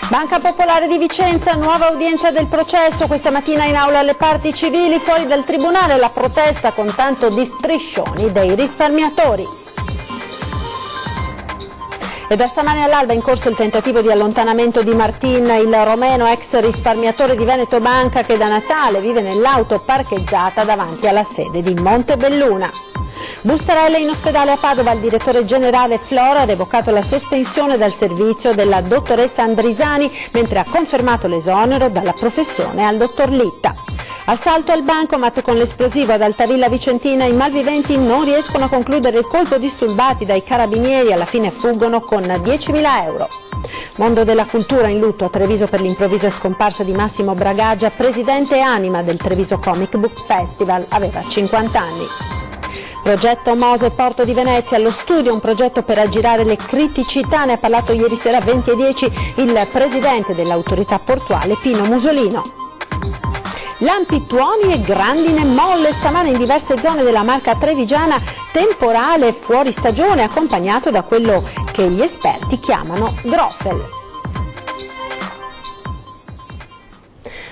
Banca Popolare di Vicenza, nuova udienza del processo, questa mattina in aula le parti civili, fuori dal tribunale la protesta con tanto di striscioni dei risparmiatori. E da stamane all'alba è in corso il tentativo di allontanamento di Martin, il romeno ex risparmiatore di Veneto Banca che da Natale vive nell'auto parcheggiata davanti alla sede di Montebelluna. Bustarelle in ospedale a Padova, il direttore generale Flora ha revocato la sospensione dal servizio della dottoressa Andrisani, mentre ha confermato l'esonero dalla professione al dottor Litta. Assalto al bancomat con l'esplosivo ad Altavilla Vicentina, i malviventi non riescono a concludere il colpo, disturbati dai carabinieri, alla fine fuggono con 10.000 euro. Mondo della cultura in lutto a Treviso per l'improvvisa scomparsa di Massimo Bragagia, presidente e anima del Treviso Comic Book Festival, aveva 50 anni. Progetto Mose Porto di Venezia, allo studio un progetto per aggirare le criticità, ne ha parlato ieri sera a 20:10 il presidente dell'autorità portuale Pino Musolino. Lampi, tuoni e grandine molle stamane in diverse zone della Marca trevigiana, temporale fuori stagione accompagnato da quello che gli esperti chiamano Groppel.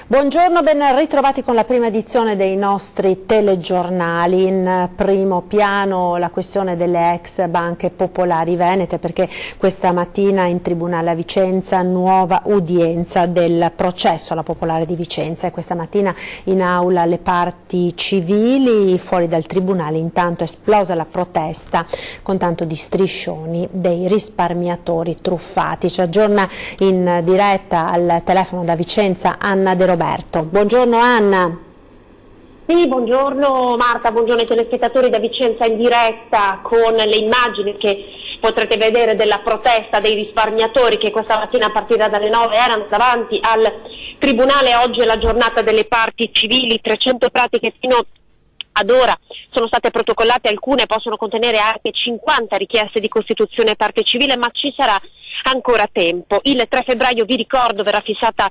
Buongiorno, ben ritrovati con la prima edizione dei nostri telegiornali. In primo piano la questione delle ex banche popolari venete, perché questa mattina in tribunale a Vicenza nuova udienza del processo alla Popolare di Vicenza, e questa mattina in aula le parti civili, fuori dal tribunale intanto è esplosa la protesta con tanto di striscioni dei risparmiatori truffati. Ci aggiorna in diretta al telefono da Vicenza Anna De Roberto. Buongiorno Anna. Sì, buongiorno Marta, buongiorno ai telespettatori da Vicenza in diretta con le immagini che potrete vedere della protesta dei risparmiatori che questa mattina a partire dalle 9 erano davanti al tribunale. Oggi è la giornata delle parti civili, 300 pratiche fino ad ora sono state protocollate, alcune possono contenere anche 50 richieste di costituzione parte civile, ma ci sarà ancora tempo. Il 3 febbraio, vi ricordo, verrà fissata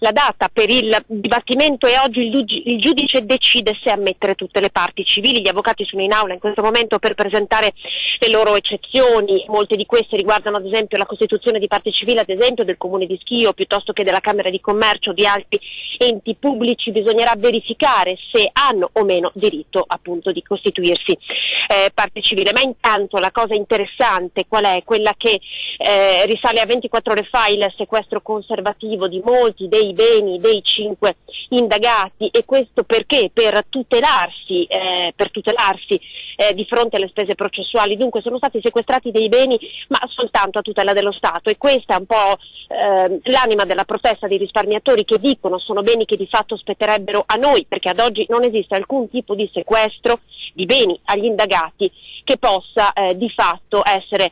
la data per il dibattimento e oggi il giudice decide se ammettere tutte le parti civili. Gli avvocati sono in aula in questo momento per presentare le loro eccezioni, molte di queste riguardano ad esempio la costituzione di parte civile, ad esempio del Comune di Schio piuttosto che della Camera di Commercio, di altri enti pubblici. Bisognerà verificare se hanno o meno diritto appunto di costituirsi parte civile. Ma intanto la cosa interessante qual è? Quella che risale a 24 ore fa il sequestro conservativo di molti dei beni dei 5 indagati, e questo perché? Per tutelarsi di fronte alle spese processuali. Dunque sono stati sequestrati dei beni ma soltanto a tutela dello Stato, e questa è un po' l'anima della protesta dei risparmiatori, che dicono sono beni che di fatto spetterebbero a noi, perché ad oggi non esiste alcun tipo di sequestro di beni agli indagati che possa di fatto essere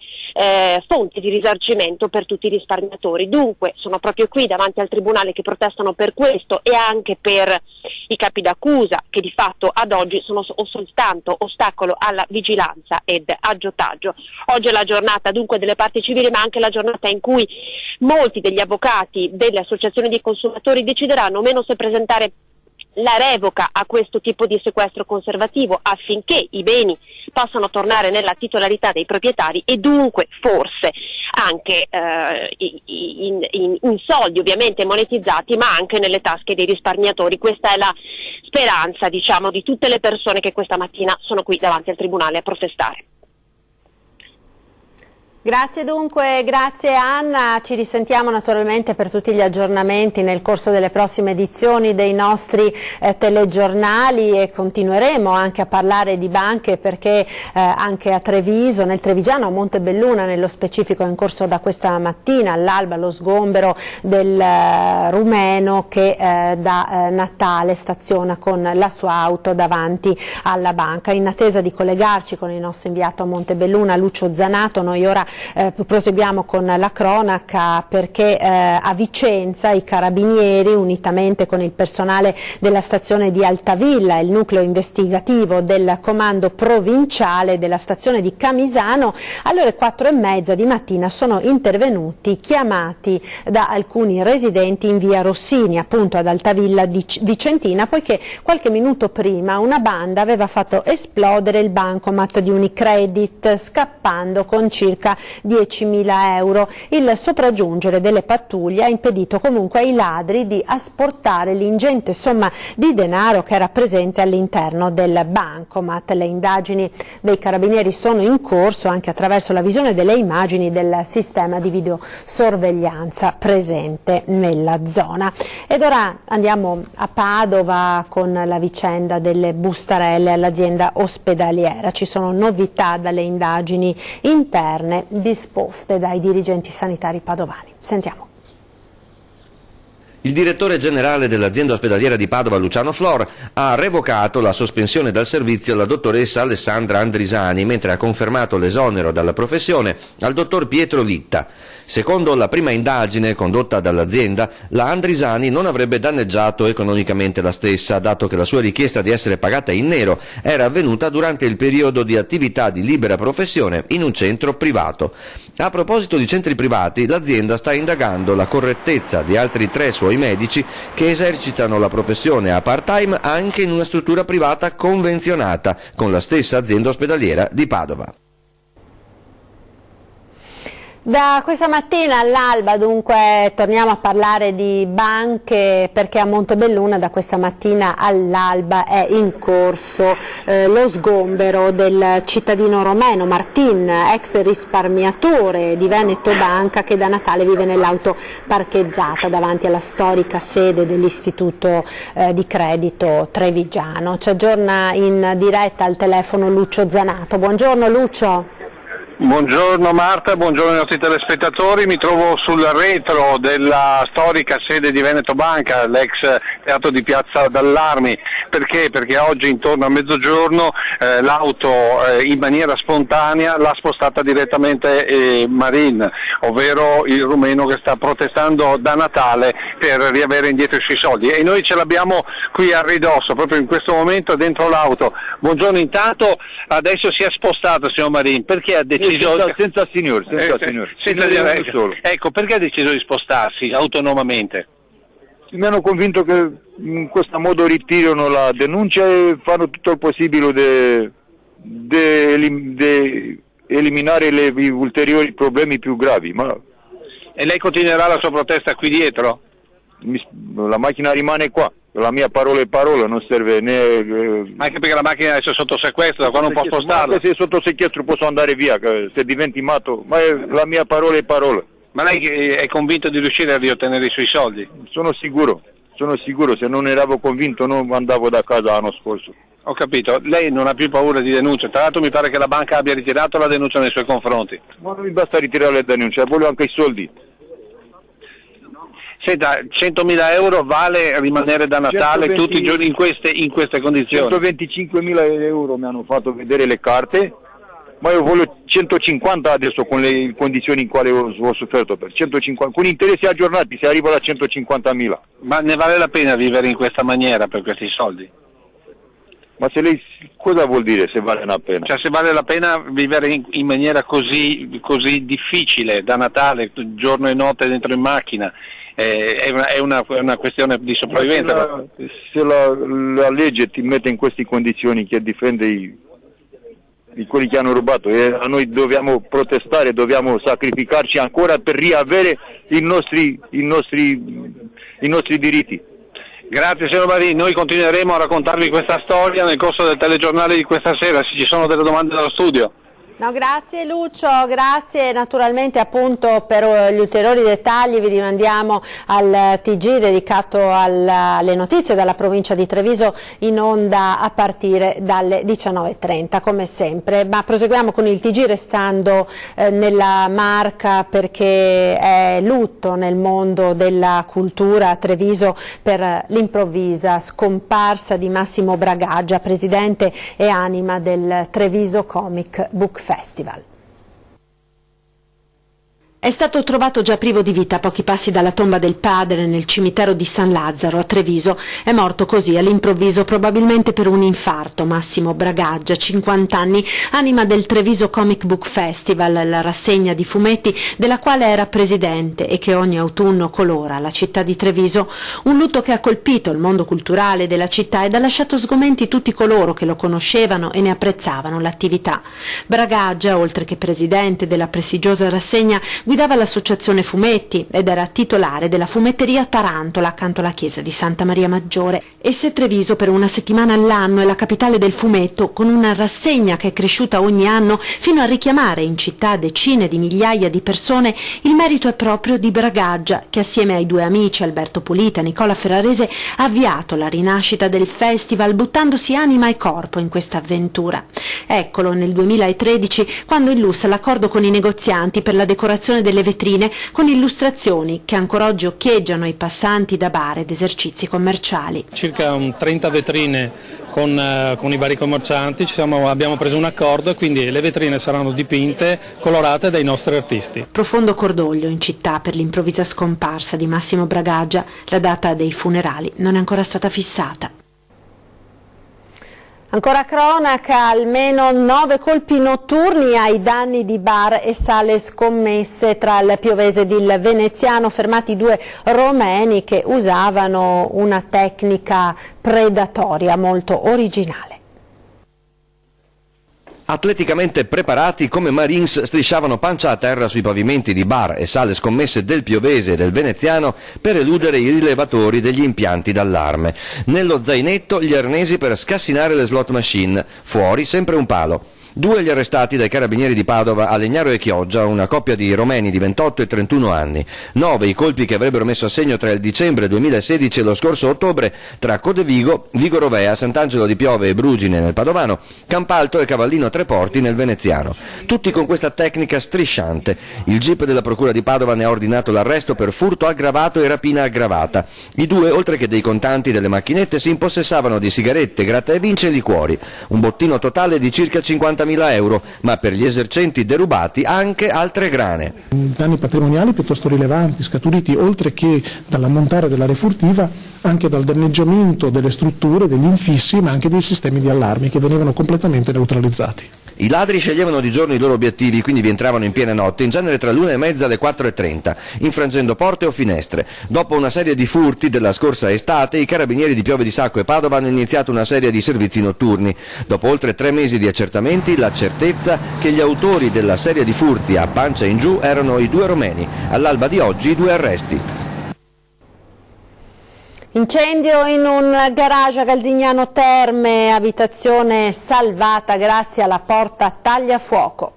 fonte di risarcimento per tutti i risparmiatori. Dunque sono proprio qui davanti al tribunale che protestano per questo, e anche per i capi d'accusa che di fatto ad oggi sono soltanto ostacolo alla vigilanza ed aggiotaggio. Oggi è la giornata dunque delle parti civili, ma anche la giornata in cui molti degli avvocati delle associazioni di consumatori decideranno o meno se presentare la revoca a questo tipo di sequestro conservativo, affinché i beni possano tornare nella titolarità dei proprietari e dunque forse anche in soldi ovviamente monetizzati, ma anche nelle tasche dei risparmiatori. Questa è la speranza, diciamo, di tutte le persone che questa mattina sono qui davanti al tribunale a protestare. Grazie dunque, grazie Anna, ci risentiamo naturalmente per tutti gli aggiornamenti nel corso delle prossime edizioni dei nostri telegiornali, e continueremo anche a parlare di banche, perché anche a Treviso, nel Trevigiano, a Montebelluna nello specifico, è in corso da questa mattina all'alba lo sgombero del rumeno che da Natale staziona con la sua auto davanti alla banca. In attesa di collegarci con il nostro inviato a Montebelluna Lucio Zanato, noi ora proseguiamo con la cronaca, perché a Vicenza i carabinieri, unitamente con il personale della stazione di Altavilla e il nucleo investigativo del comando provinciale della stazione di Camisano, alle ore 4:30 di mattina sono intervenuti chiamati da alcuni residenti in via Rossini, appunto ad Altavilla Vicentina, poiché qualche minuto prima una banda aveva fatto esplodere il bancomat di Unicredit, scappando con circa 10.000 euro. Il sopraggiungere delle pattuglie ha impedito comunque ai ladri di asportare l'ingente somma di denaro che era presente all'interno del bancomat. Le indagini dei carabinieri sono in corso anche attraverso la visione delle immagini del sistema di videosorveglianza presente nella zona. Ed ora andiamo a Padova con la vicenda delle bustarelle all'azienda ospedaliera. Ci sono novità dalle indagini interne disposte dai dirigenti sanitari padovani. Sentiamo. Il direttore generale dell'azienda ospedaliera di Padova, Luciano Flor, ha revocato la sospensione dal servizio alla dottoressa Alessandra Andrisani, mentre ha confermato l'esonero dalla professione al dottor Pietro Litta. Secondo la prima indagine condotta dall'azienda, la Andrisani non avrebbe danneggiato economicamente la stessa, dato che la sua richiesta di essere pagata in nero era avvenuta durante il periodo di attività di libera professione in un centro privato. A proposito di centri privati, l'azienda sta indagando la correttezza di altri 3 suoi medici che esercitano la professione a part-time anche in una struttura privata convenzionata con la stessa azienda ospedaliera di Padova. Da questa mattina all'alba dunque torniamo a parlare di banche, perché a Montebelluna da questa mattina all'alba è in corso lo sgombero del cittadino romeno Martin, ex risparmiatore di Veneto Banca, che da Natale vive nell'auto parcheggiata davanti alla storica sede dell'istituto di credito trevigiano. Ci aggiorna in diretta al telefono Lucio Zanato. Buongiorno Lucio. Buongiorno Marta, buongiorno ai nostri telespettatori. Mi trovo sul retro della storica sede di Veneto Banca, l'ex teatro di Piazza d'Allarmi. Perché? Perché oggi intorno a mezzogiorno l'auto in maniera spontanea l'ha spostata direttamente Marin, ovvero il rumeno che sta protestando da Natale per riavere indietro i suoi soldi, e noi ce l'abbiamo qui a ridosso, proprio in questo momento dentro l'auto. Buongiorno, intanto adesso si è spostato signor Marin, perché ha deciso... Senza signor. Ecco, perché ha deciso di spostarsi autonomamente? Mi hanno convinto che in questo modo ritirano la denuncia e fanno tutto il possibile di eliminare gli ulteriori problemi più gravi. E lei continuerà la sua protesta qui dietro? La macchina rimane qua. La mia parola è parola, non serve né... Anche perché la macchina adesso è sotto sequestro, da qua non può spostarla. Se è sotto sequestro posso andare via, se diventi matto, ma la mia parola è parola. Ma lei è convinto di riuscire a riottenere i suoi soldi? Sono sicuro, se non ero convinto non andavo da casa l'anno scorso. Ho capito, lei non ha più paura di denuncia, tra l'altro mi pare che la banca abbia ritirato la denuncia nei suoi confronti. Ma non mi basta ritirare la denuncia, voglio anche i soldi. Senta, 100.000 euro vale rimanere da Natale 120, tutti i giorni in queste condizioni? 125.000 euro mi hanno fatto vedere le carte, ma io voglio 150 adesso con le condizioni in quale ho sofferto, per 150, con interessi aggiornati si arriva a 150.000. Ma ne vale la pena vivere in questa maniera per questi soldi? Ma se lei, cosa vuol dire se vale la pena? Cioè se vale la pena vivere in maniera così difficile, da Natale, giorno e notte dentro in macchina, è una questione di sopravvivenza. Se la legge ti mette in queste condizioni che difende quelli che hanno rubato, e a noi dobbiamo protestare, dobbiamo sacrificarci ancora per riavere i nostri diritti. Grazie signor Marin, noi continueremo a raccontarvi questa storia nel corso del telegiornale di questa sera, se ci sono delle domande dallo studio. No, grazie Lucio, grazie. Naturalmente appunto per gli ulteriori dettagli vi rimandiamo al TG dedicato alle notizie dalla provincia di Treviso, in onda a partire dalle 19:30 come sempre. Ma proseguiamo con il TG restando nella Marca, perché è lutto nel mondo della cultura a Treviso per l'improvvisa scomparsa di Massimo Bragaggia, presidente e anima del Treviso Comic Book Festival. È stato trovato già privo di vita a pochi passi dalla tomba del padre nel cimitero di San Lazzaro a Treviso. È morto così all'improvviso, probabilmente per un infarto. Massimo Bragaggia, 50 anni, anima del Treviso Comic Book Festival, la rassegna di fumetti della quale era presidente e che ogni autunno colora la città di Treviso. Un lutto che ha colpito il mondo culturale della città ed ha lasciato sgomenti tutti coloro che lo conoscevano e ne apprezzavano l'attività. Bragaggia, oltre che presidente della prestigiosa rassegna, guidava l'associazione Fumetti ed era titolare della fumetteria Tarantola accanto alla chiesa di Santa Maria Maggiore. E se Treviso per una settimana all'anno è la capitale del fumetto, con una rassegna che è cresciuta ogni anno fino a richiamare in città decine di migliaia di persone, il merito è proprio di Bragaggia, che assieme ai due amici Alberto Pulita e Nicola Ferrarese ha avviato la rinascita del festival, buttandosi anima e corpo in questa avventura. Eccolo nel 2013, quando illustra l'accordo con i negozianti per la decorazione delle vetrine con illustrazioni che ancora oggi occhieggiano ai passanti da bar ed esercizi commerciali. Circa 30 vetrine con i vari commercianti, abbiamo preso un accordo e quindi le vetrine saranno dipinte, colorate dai nostri artisti. Profondo cordoglio in città per l'improvvisa scomparsa di Massimo Bragaggia. La data dei funerali non è ancora stata fissata. Ancora cronaca, almeno 9 colpi notturni ai danni di bar e sale scommesse tra il Piovese ed il Veneziano, fermati 2 romeni che usavano una tecnica predatoria molto originale. Atleticamente preparati come Marines strisciavano pancia a terra sui pavimenti di bar e sale scommesse del Piovese e del Veneziano per eludere i rilevatori degli impianti d'allarme. Nello zainetto gli arnesi per scassinare le slot machine, fuori sempre un palo. 2 gli arrestati dai carabinieri di Padova a Legnaro e Chioggia, una coppia di romeni di 28 e 31 anni. 9 i colpi che avrebbero messo a segno tra il dicembre 2016 e lo scorso ottobre tra Codevigo, Vigo Rovea, Sant'Angelo di Piove e Brugine nel Padovano, Campalto e Cavallino Treporti nel Veneziano. Tutti con questa tecnica strisciante. Il GIP della Procura di Padova ne ha ordinato l'arresto per furto aggravato e rapina aggravata. I 2, oltre che dei contanti delle macchinette, si impossessavano di sigarette, gratta e vince e liquori. Un bottino totale di circa 50.000 euro, ma per gli esercenti derubati anche altre grane. Danni patrimoniali piuttosto rilevanti, scaturiti oltre che dall'ammontare dell'area furtiva anche dal danneggiamento delle strutture, degli infissi, ma anche dei sistemi di allarmi che venivano completamente neutralizzati. I ladri sceglievano di giorno i loro obiettivi, quindi vi entravano in piena notte, in genere tra l'1:30 e le 4:30, infrangendo porte o finestre. Dopo una serie di furti della scorsa estate, i carabinieri di Piove di Sacco e Padova hanno iniziato una serie di servizi notturni. Dopo oltre 3 mesi di accertamenti, la certezza che gli autori della serie di furti a pancia in giù erano i 2 romeni. All'alba di oggi 2 arresti. Incendio in un garage a Galzignano Terme, abitazione salvata grazie alla porta tagliafuoco.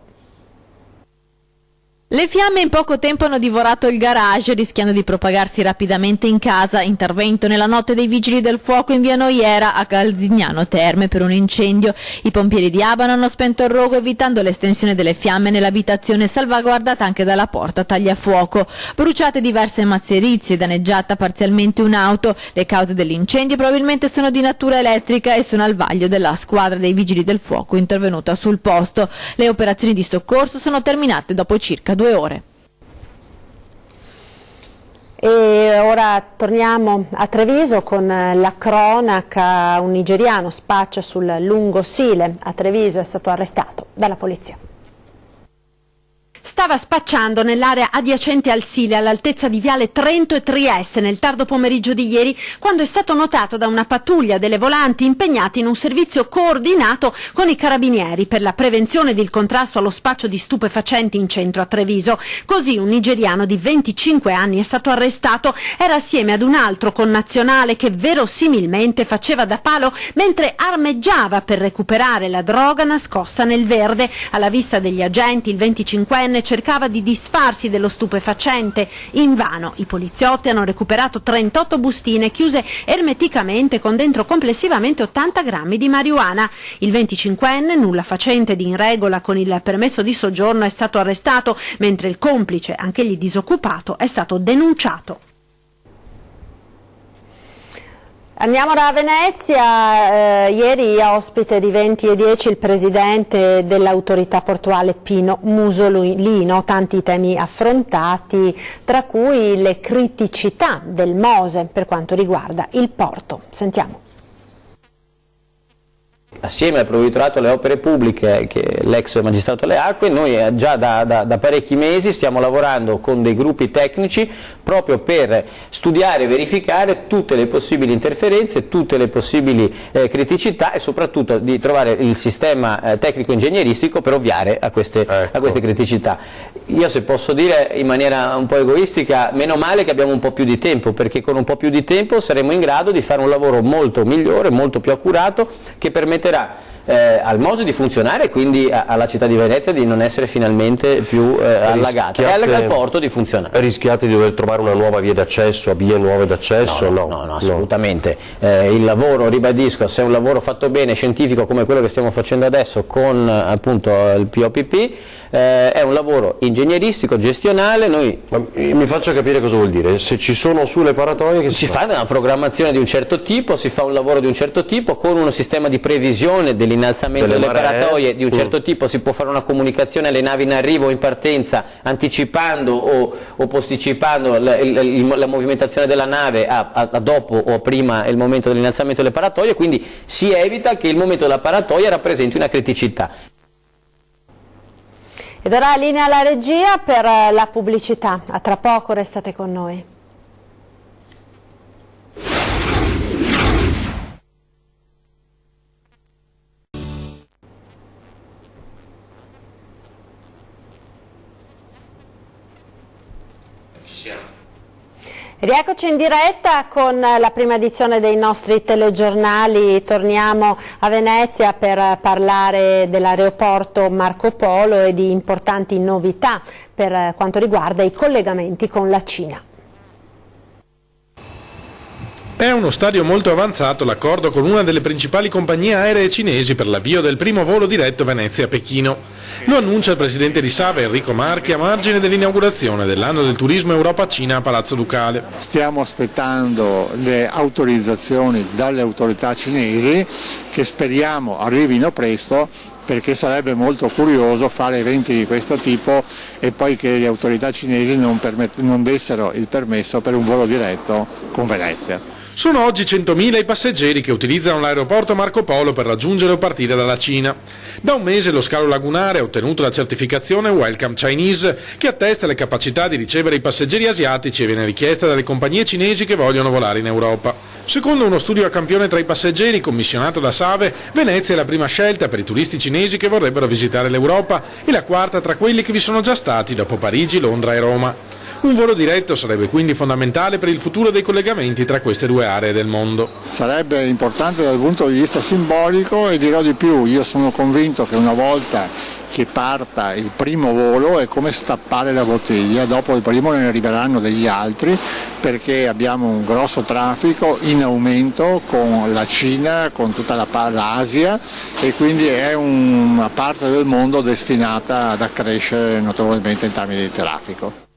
Le fiamme in poco tempo hanno divorato il garage, rischiando di propagarsi rapidamente in casa. Intervento nella notte dei vigili del fuoco in via Noiera a Galzignano Terme per un incendio. I pompieri di Abano hanno spento il rogo evitando l'estensione delle fiamme nell'abitazione, salvaguardata anche dalla porta tagliafuoco. Bruciate diverse mazzerizie, danneggiata parzialmente un'auto. Le cause dell'incendio probabilmente sono di natura elettrica e sono al vaglio della squadra dei vigili del fuoco intervenuta sul posto. Le operazioni di soccorso sono terminate dopo circa 2 ore. E ora torniamo a Treviso con la cronaca. Un nigeriano spaccia sul Lungosile. A Treviso è stato arrestato dalla polizia. Stava spacciando nell'area adiacente al Sile, all'altezza di Viale Trento e Trieste, nel tardo pomeriggio di ieri, quando è stato notato da una pattuglia delle volanti impegnati in un servizio coordinato con i carabinieri per la prevenzione ed il contrasto allo spaccio di stupefacenti in centro a Treviso. Così un nigeriano di 25 anni è stato arrestato, era assieme ad un altro connazionale che verosimilmente faceva da palo mentre armeggiava per recuperare la droga nascosta nel verde. Alla vista degli agenti il 25enne cercava di disfarsi dello stupefacente. Invano. I poliziotti hanno recuperato 38 bustine chiuse ermeticamente con dentro complessivamente 80 grammi di marijuana. Il 25enne, nulla facente ed in regola con il permesso di soggiorno, è stato arrestato, mentre il complice, anch'egli disoccupato, è stato denunciato. Andiamo da Venezia, ieri ospite di 20:10 il presidente dell'autorità portuale Pino Musolino, tanti temi affrontati, tra cui le criticità del Mose per quanto riguarda il porto. Sentiamo. Assieme al provveditorato alle opere pubbliche, che è l'ex magistrato alle acque, noi già da parecchi mesi stiamo lavorando con dei gruppi tecnici proprio per studiare e verificare tutte le possibili interferenze, tutte le possibili criticità e soprattutto di trovare il sistema tecnico-ingegneristico per ovviare a queste criticità. Io, se posso dire in maniera un po' egoistica, meno male che abbiamo un po' più di tempo, perché con un po' più di tempo saremo in grado di fare un lavoro molto migliore, molto più accurato, che permetterà al Mose di funzionare e quindi alla città di Venezia di non essere finalmente più allagata e al porto di funzionare. Rischiate di dover trovare una nuova via d'accesso, vie nuove d'accesso? No, assolutamente. Il lavoro, ribadisco, se è un lavoro fatto bene, scientifico, come quello che stiamo facendo adesso con appunto il POPP, è un lavoro ingegneristico, gestionale. Mi faccia capire cosa vuol dire. Se ci sono sulle paratoie che si fa una programmazione di un certo tipo, si fa un lavoro di un certo tipo con uno sistema di previsione dell'innalzamento delle paratoie di un certo tipo, si può fare una comunicazione alle navi in arrivo o in partenza anticipando o posticipando la movimentazione della nave a dopo o prima il momento dell'innalzamento delle paratoie, quindi si evita che il momento della paratoia rappresenti una criticità. Ed ora linea alla regia per la pubblicità. A tra poco, restate con noi. Rieccoci in diretta con la prima edizione dei nostri telegiornali. Torniamo a Venezia per parlare dell'aeroporto Marco Polo e di importanti novità per quanto riguarda i collegamenti con la Cina. È uno stadio molto avanzato l'accordo con una delle principali compagnie aeree cinesi per l'avvio del primo volo diretto Venezia-Pechino. Lo annuncia il presidente di SAVE Enrico Marchi a margine dell'inaugurazione dell'anno del turismo Europa-Cina a Palazzo Ducale. Stiamo aspettando le autorizzazioni dalle autorità cinesi che speriamo arrivino presto, perché sarebbe molto curioso fare eventi di questo tipo e poi che le autorità cinesi non dessero il permesso per un volo diretto con Venezia. Sono oggi 100.000 i passeggeri che utilizzano l'aeroporto Marco Polo per raggiungere o partire dalla Cina. Da un mese lo scalo lagunare ha ottenuto la certificazione Welcome Chinese, che attesta le capacità di ricevere i passeggeri asiatici e viene richiesta dalle compagnie cinesi che vogliono volare in Europa. Secondo uno studio a campione tra i passeggeri commissionato da SAVE, Venezia è la prima scelta per i turisti cinesi che vorrebbero visitare l'Europa e la quarta tra quelli che vi sono già stati dopo Parigi, Londra e Roma. Un volo diretto sarebbe quindi fondamentale per il futuro dei collegamenti tra queste due aree del mondo. Sarebbe importante dal punto di vista simbolico e dirò di più, io sono convinto che una volta che parta il primo volo è come stappare la bottiglia, dopo il primo ne arriveranno degli altri perché abbiamo un grosso traffico in aumento con la Cina, con tutta l'Asia e quindi è una parte del mondo destinata ad accrescere notevolmente in termini di traffico.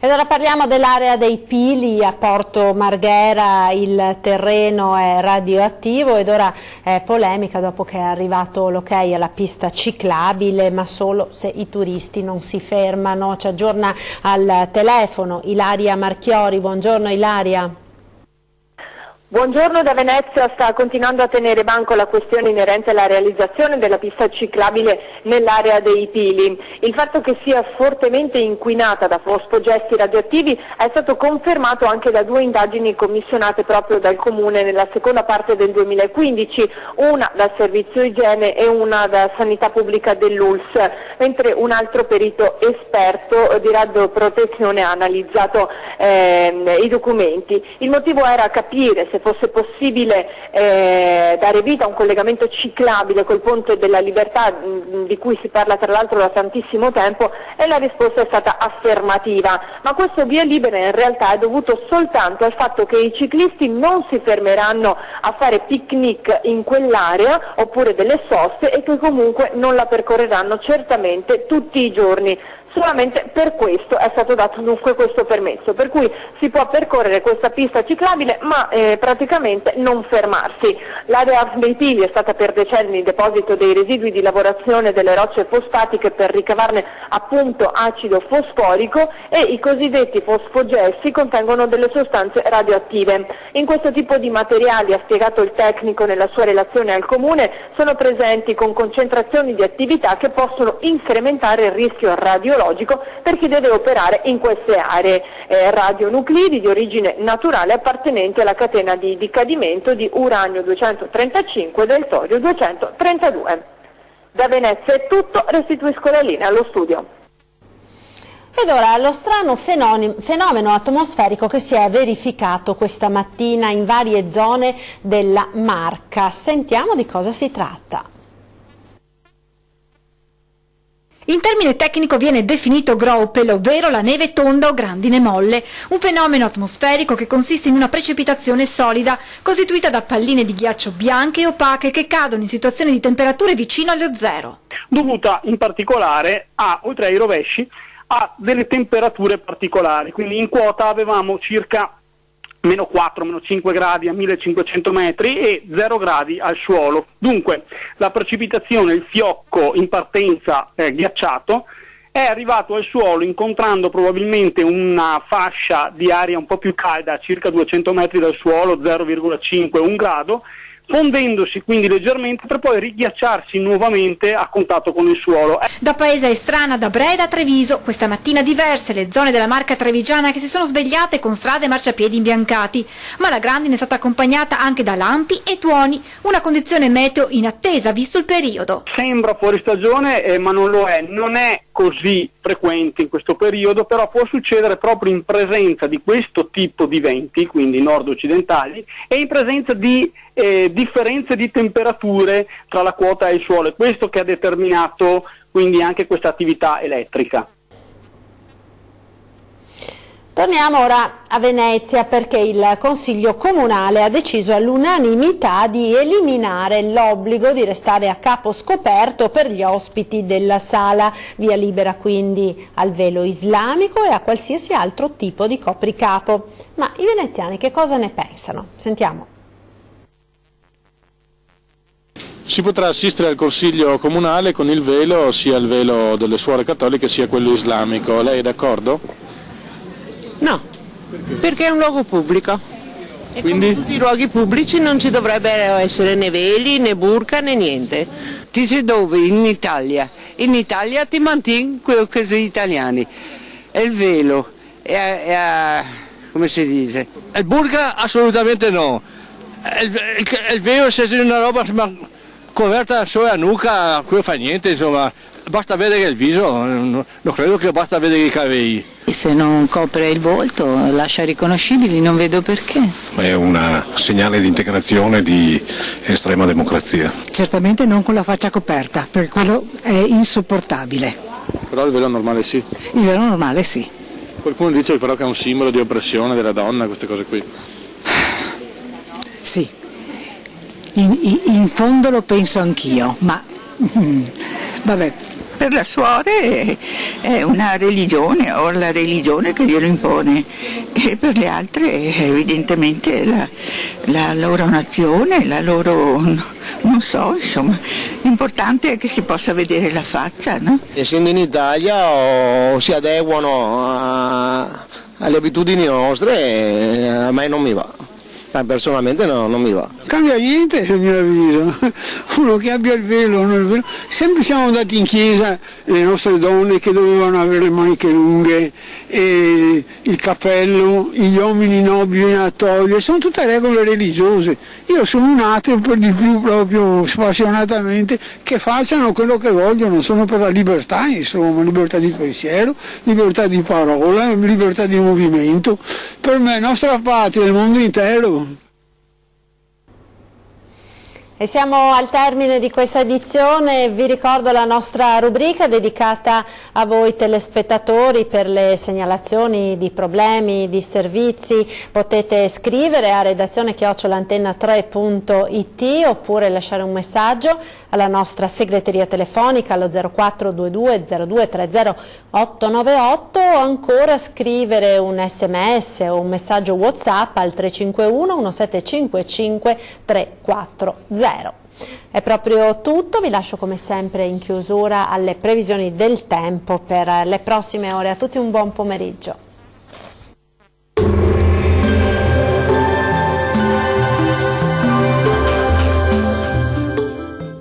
Ed ora parliamo dell'area dei Pili a Porto Marghera, il terreno è radioattivo ed ora è polemica dopo che è arrivato l'ok alla pista ciclabile, ma solo se i turisti non si fermano. Ci aggiorna al telefono Ilaria Marchiori. Buongiorno Ilaria. Buongiorno, da Venezia sta continuando a tenere banco la questione inerente alla realizzazione della pista ciclabile nell'area dei Pili. Il fatto che sia fortemente inquinata da fosfogesti radioattivi è stato confermato anche da due indagini commissionate proprio dal Comune nella seconda parte del 2015, una dal Servizio Igiene e una da Sanità Pubblica dell'ULSS, mentre un altro perito esperto di radioprotezione ha analizzato i documenti. Il motivo era capire se fosse possibile dare vita a un collegamento ciclabile col Ponte della Libertà, di cui si parla tra l'altro da tantissimo tempo, e la risposta è stata affermativa, ma questo via libera in realtà è dovuto soltanto al fatto che i ciclisti non si fermeranno a fare picnic in quell'area oppure delle soste e che comunque non la percorreranno certamente tutti i giorni. Solamente per questo è stato dato dunque questo permesso, per cui si può percorrere questa pista ciclabile ma praticamente non fermarsi. L'area dei Pili è stata per decenni il deposito dei residui di lavorazione delle rocce fosfatiche per ricavarne appunto acido fosforico, e i cosiddetti fosfogessi contengono delle sostanze radioattive. In questo tipo di materiali, ha spiegato il tecnico nella sua relazione al Comune, sono presenti con concentrazioni di attività che possono incrementare il rischio radiologico per chi deve operare in queste aree. Radionuclidi di origine naturale appartenenti alla catena di decadimento di uranio 235 e del torio 232. Da Venezia è tutto, restituisco la linea allo studio. Ed ora lo strano fenomeno atmosferico che si è verificato questa mattina in varie zone della Marca. Sentiamo di cosa si tratta. In termine tecnico viene definito GROUP, ovvero la neve tonda o grandine molle, un fenomeno atmosferico che consiste in una precipitazione solida costituita da palline di ghiaccio bianche e opache che cadono in situazioni di temperature vicino allo zero. Dovuta in particolare oltre ai rovesci, a delle temperature particolari, quindi in quota avevamo circa meno 4, meno 5 gradi a 1500 metri e 0 gradi al suolo. Dunque la precipitazione, il fiocco in partenza ghiacciato, è arrivato al suolo incontrando probabilmente una fascia di aria un po' più calda a circa 200 metri dal suolo, 0,5, 1 grado, fondendosi quindi leggermente per poi righiacciarsi nuovamente a contatto con il suolo. Da Paese Estrana, da Breda a Treviso, questa mattina diverse le zone della Marca trevigiana che si sono svegliate con strade e marciapiedi imbiancati, ma la grandine è stata accompagnata anche da lampi e tuoni, una condizione meteo inattesa visto il periodo. Sembra fuori stagione ma non lo è, non è così frequente in questo periodo, però può succedere proprio in presenza di questo tipo di venti, quindi nord-occidentali, e in presenza di differenze di temperature tra la quota e il suolo, è questo che ha determinato quindi anche questa attività elettrica. Torniamo ora a Venezia perché il Consiglio Comunale ha deciso all'unanimità di eliminare l'obbligo di restare a capo scoperto per gli ospiti della sala, via libera quindi al velo islamico e a qualsiasi altro tipo di copricapo. Ma i veneziani che cosa ne pensano? Sentiamo. Si potrà assistere al Consiglio Comunale con il velo, sia il velo delle suore cattoliche sia quello islamico. Lei è d'accordo? No, perché è un luogo pubblico. E quindi? Come tutti i luoghi pubblici non ci dovrebbero essere né veli, né burka, né niente. Dice dove? In Italia. In Italia ti mantieni quello che sono gli italiani. E il velo, come si dice? Il burka assolutamente no. Il velo se è una roba coperta solo la nuca, quello fa niente, insomma. Basta vedere il viso, non credo che basta vedere i capelli. Se non copre il volto, lascia riconoscibili, non vedo perché. È un segnale di integrazione di estrema democrazia. Certamente non con la faccia coperta, perché quello è insopportabile. Però il velo normale sì. Il velo normale sì. Qualcuno dice però che è un simbolo di oppressione della donna, queste cose qui. Sì, in fondo lo penso anch'io, ma vabbè. Per la suore è una religione, o la religione che glielo impone, e per le altre evidentemente la loro nazione, la loro, non so, insomma, l'importante è che si possa vedere la faccia, no? Essendo in Italia o si adeguano alle abitudini nostre, a me non mi va. Personalmente no, non mi va. Cambia niente a mio avviso, uno che abbia il velo o non il velo. Sempre siamo andati in chiesa le nostre donne che dovevano avere le maniche lunghe, e il cappello, gli uomini nobili a togliere, sono tutte regole religiose. Io sono un ateo per di più, proprio spassionatamente, che facciano quello che vogliono, sono per la libertà, insomma, libertà di pensiero, libertà di parola, libertà di movimento. Per me, nostra patria, il mondo intero. E siamo al termine di questa edizione. Vi ricordo la nostra rubrica dedicata a voi telespettatori per le segnalazioni di problemi, di servizi. Potete scrivere a redazione@antenna3.it oppure lasciare un messaggio alla nostra segreteria telefonica allo 0422 02 30 898 o ancora scrivere un sms o un messaggio WhatsApp al 351 1755 340. È proprio tutto, vi lascio come sempre in chiusura alle previsioni del tempo per le prossime ore. A tutti un buon pomeriggio.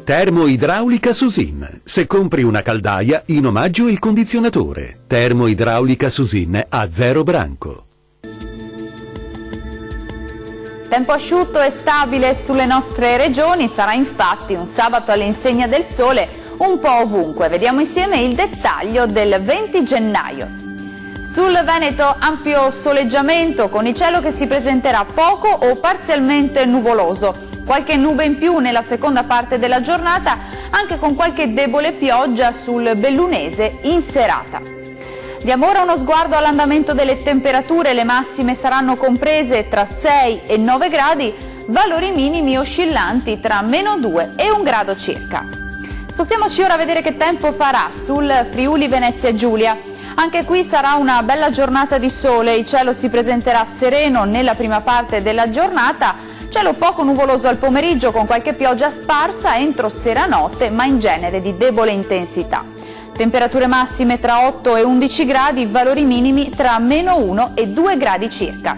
Termoidraulica Susin. Se compri una caldaia, in omaggio il condizionatore. Termoidraulica Susin a 0 branco. Tempo asciutto e stabile sulle nostre regioni, sarà infatti un sabato all'insegna del sole un po' ovunque. Vediamo insieme il dettaglio del 20 gennaio. Sul Veneto ampio soleggiamento con il cielo che si presenterà poco o parzialmente nuvoloso. Qualche nube in più nella seconda parte della giornata, anche con qualche debole pioggia sul bellunese in serata. Diamo ora uno sguardo all'andamento delle temperature. Le massime saranno comprese tra 6 e 9 gradi, valori minimi oscillanti tra -2 e 1 grado circa. Spostiamoci ora a vedere che tempo farà sul Friuli Venezia Giulia. Anche qui sarà una bella giornata di sole, il cielo si presenterà sereno nella prima parte della giornata, cielo poco nuvoloso al pomeriggio con qualche pioggia sparsa entro sera-notte, ma in genere di debole intensità. Temperature massime tra 8 e 11 gradi, valori minimi tra -1 e 2 gradi circa.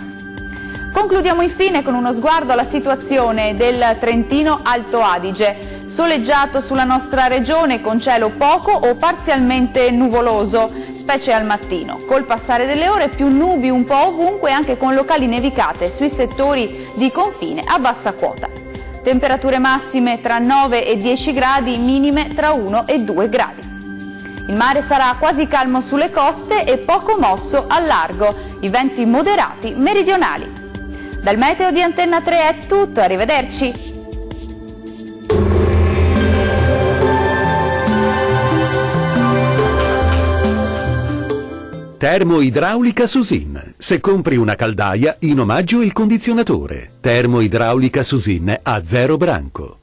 Concludiamo infine con uno sguardo alla situazione del Trentino Alto Adige. Soleggiato sulla nostra regione con cielo poco o parzialmente nuvoloso, specie al mattino. Col passare delle ore più nubi un po' ovunque, anche con locali nevicate sui settori di confine a bassa quota. Temperature massime tra 9 e 10 gradi, minime tra 1 e 2 gradi. Il mare sarà quasi calmo sulle coste e poco mosso al largo, i venti moderati meridionali. Dal meteo di Antenna 3 è tutto, arrivederci! Termoidraulica Susin. Se compri una caldaia, in omaggio il condizionatore. Termoidraulica Susin a 0 branco.